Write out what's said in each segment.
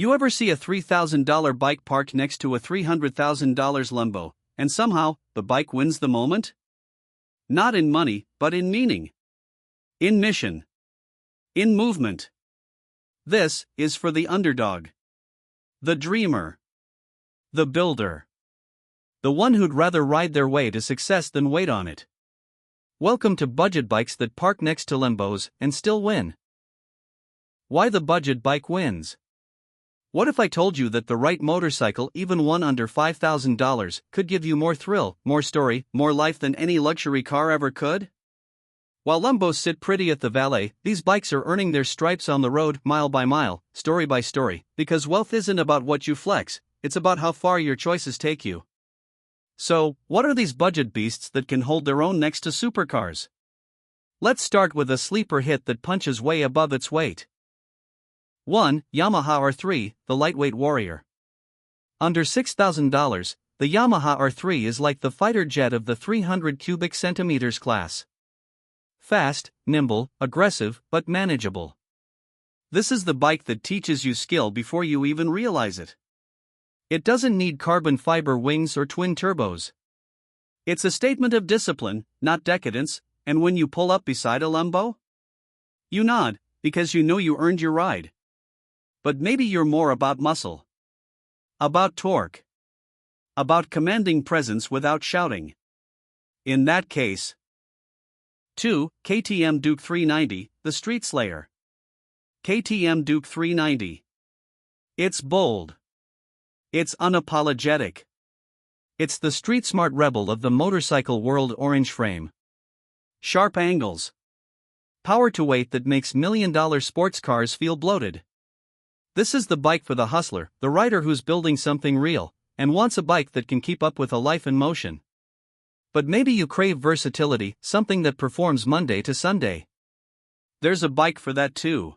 You ever see a $3,000 bike parked next to a $300,000 Lambo, and somehow, the bike wins the moment? Not in money, but in meaning. In mission. In movement. This is for the underdog. The dreamer. The builder. The one who'd rather ride their way to success than wait on it. Welcome to budget bikes that park next to Lambos and still win. Why the budget bike wins. What if I told you that the right motorcycle, even one under $5,000, could give you more thrill, more story, more life than any luxury car ever could? While Lambos sit pretty at the valet, these bikes are earning their stripes on the road, mile by mile, story by story, because wealth isn't about what you flex, it's about how far your choices take you. So, what are these budget beasts that can hold their own next to supercars? Let's start with a sleeper hit that punches way above its weight. 1. Yamaha R3, the lightweight warrior. Under $6,000, the Yamaha R3 is like the fighter jet of the 300 cubic centimeters class. Fast, nimble, aggressive, but manageable. This is the bike that teaches you skill before you even realize it. It doesn't need carbon fiber wings or twin turbos. It's a statement of discipline, not decadence, and when you pull up beside a Lambo, you nod, because you know you earned your ride. But maybe you're more about muscle. About torque. About commanding presence without shouting. In that case. 2. KTM Duke 390, the Street Slayer. KTM Duke 390. It's bold. It's unapologetic. It's the street-smart rebel of the motorcycle world. Orange frame. Sharp angles. Power to weight that makes million-dollar sports cars feel bloated. This is the bike for the hustler, the rider who's building something real, and wants a bike that can keep up with a life in motion. But maybe you crave versatility, something that performs Monday to Sunday. There's a bike for that too.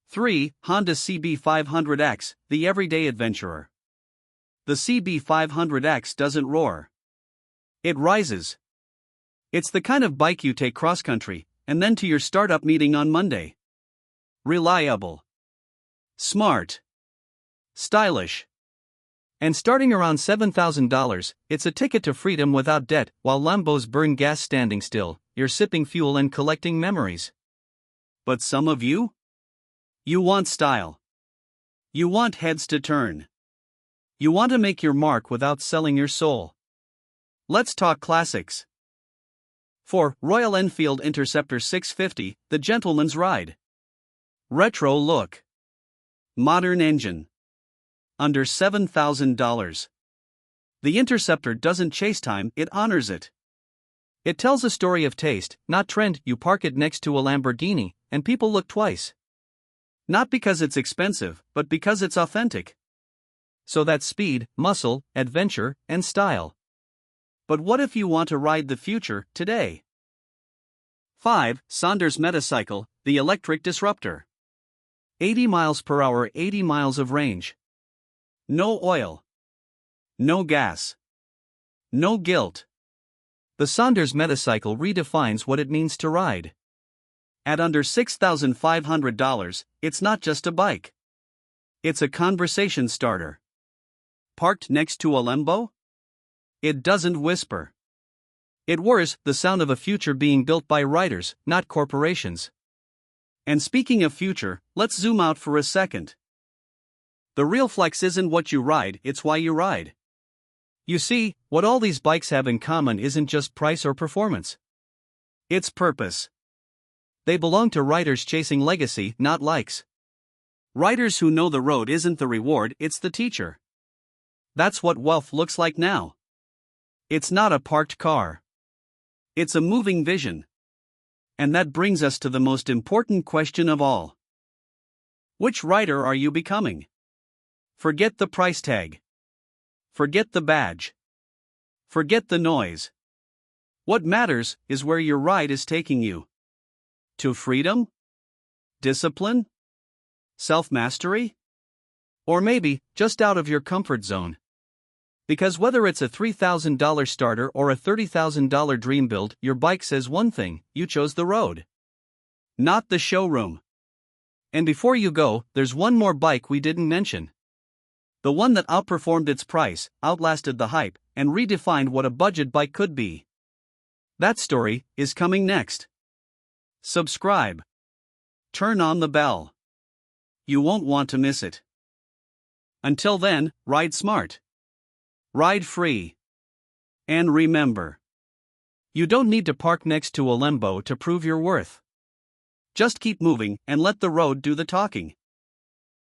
3. Honda CB500X, the everyday adventurer. The CB500X doesn't roar. It rises. It's the kind of bike you take cross-country, and then to your startup meeting on Monday. Reliable. Smart. Stylish. And starting around $7,000, it's a ticket to freedom without debt. While Lambos burn gas standing still, you're sipping fuel and collecting memories. But some of you? You want style. You want heads to turn. You want to make your mark without selling your soul. Let's talk classics. 4. Royal Enfield Interceptor 650, the gentleman's ride. Retro look. Modern engine. Under $7,000. The Interceptor doesn't chase time, it honors it. It tells a story of taste, not trend. You park it next to a Lamborghini, and people look twice. Not because it's expensive, but because it's authentic. So that's speed, muscle, adventure, and style. But what if you want to ride the future, today? 5. Saunders Metacycle, the electric disruptor. 80 miles per hour, 80 miles of range. No oil. No gas. No guilt. The Saunders Metacycle redefines what it means to ride. At under $6,500, it's not just a bike. It's a conversation starter. Parked next to a Lambo? It doesn't whisper. It whirs, the sound of a future being built by riders, not corporations. And speaking of future, let's zoom out for a second. The real flex isn't what you ride, it's why you ride. You see, what all these bikes have in common isn't just price or performance. It's purpose. They belong to riders chasing legacy, not likes. Riders who know the road isn't the reward, it's the teacher. That's what wealth looks like now. It's not a parked car. It's a moving vision. And that brings us to the most important question of all. Which rider are you becoming? Forget the price tag. Forget the badge. Forget the noise. What matters is where your ride is taking you. To freedom? Discipline? Self-mastery? Or maybe, just out of your comfort zone. Because whether it's a $3,000 starter or a $30,000 dream build, your bike says one thing: you chose the road. Not the showroom. And before you go, there's one more bike we didn't mention. The one that outperformed its price, outlasted the hype, and redefined what a budget bike could be. That story is coming next. Subscribe. Turn on the bell. You won't want to miss it. Until then, ride smart. Ride free. And remember, you don't need to park next to a Lambo to prove your worth. Just keep moving and let the road do the talking.